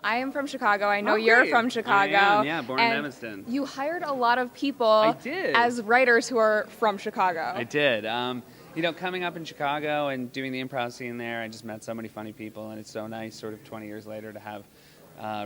I am from Chicago. I know Oh, you're great. from Chicago. I am, yeah, born in and Evanston. You hired a lot of people I did. as writers who are from Chicago. I did. Coming up in Chicago and doing the improv scene there, I just met so many funny people, and it's so nice sort of 20 years later to have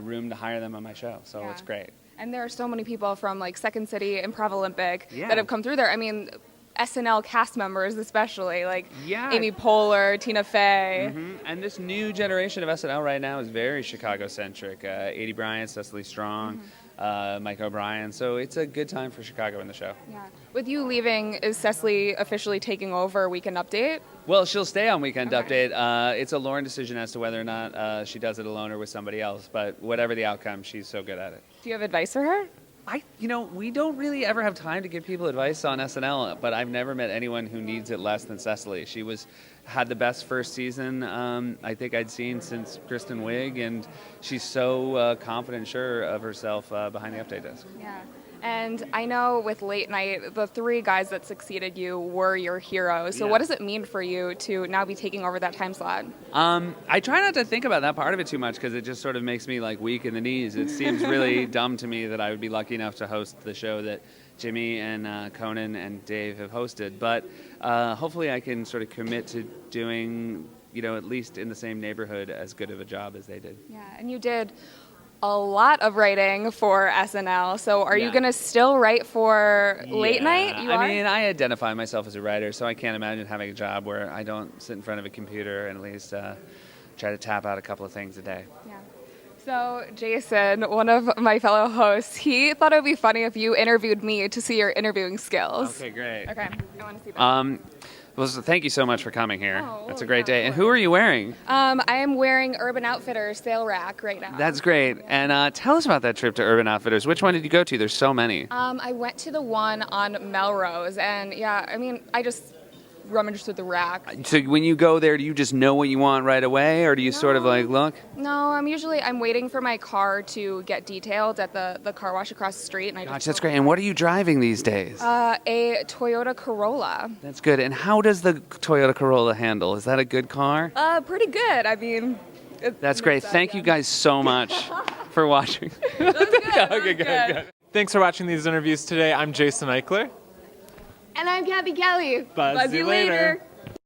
room to hire them on my show. So Yeah. it's great. And there are so many people from like Second City, Improv Olympic Yeah. that have come through there. I mean, SNL cast members especially, like Yeah. Amy Poehler, Tina Fey. And this new generation of SNL right now is very Chicago-centric. Adie Bryant, Cecily Strong, Mike O'Brien. So it's a good time for Chicago in the show. Yeah. With you leaving, is Cecily officially taking over Weekend Update? Well, she'll stay on Weekend Okay. Update. It's a Lauren decision as to whether or not she does it alone or with somebody else. But whatever the outcome, she's so good at it. Do you have advice for her? We don't really ever have time to give people advice on SNL, but I've never met anyone who needs it less than Cecily. She had the best first season I think I'd seen since Kristen Wiig, and she's so confident and sure of herself behind the update desk. Yeah. And I know with Late Night, the three guys that succeeded you were your heroes. So Yeah. what does it mean for you to now be taking over that time slot? I try not to think about that part of it too much because it just sort of makes me like weak in the knees. It seems really dumb to me that I would be lucky enough to host the show that Jimmy and Conan and Dave have hosted. But hopefully I can sort of commit to doing, at least in the same neighborhood as good of a job as they did. Yeah, and you did a lot of writing for SNL. So are you Yeah. going to still write for Late Yeah. Night? You are? I mean, I identify myself as a writer, so I can't imagine having a job where I don't sit in front of a computer and at least try to tap out a couple of things a day. Yeah. So Jason, one of my fellow hosts, he thought it would be funny if you interviewed me to see your interviewing skills. Okay, great. Okay, I want to see that. Well, so thank you so much for coming here. Oh, That's a great yeah, day. of And who are you wearing? I am wearing Urban Outfitters sale rack right now. That's great. And tell us about that trip to Urban Outfitters. Which one did you go to? There's so many. I went to the one on Melrose, and yeah, I mean, I just rummaged through the rack. So when you go there, do you just know what you want right away, or do you sort of like look? No, I'm waiting for my car to get detailed at the car wash across the street, and I Gosh, just that's great. And what are you driving these days? a Toyota Corolla. That's good. And how does the Toyota Corolla handle? Is that a good car? Pretty good. I mean, That's great. Thank you guys so much for watching. Okay, good. Thanks for watching these interviews today. I'm Jason Eichler. And I'm Cathy Kelley. Buzz you later.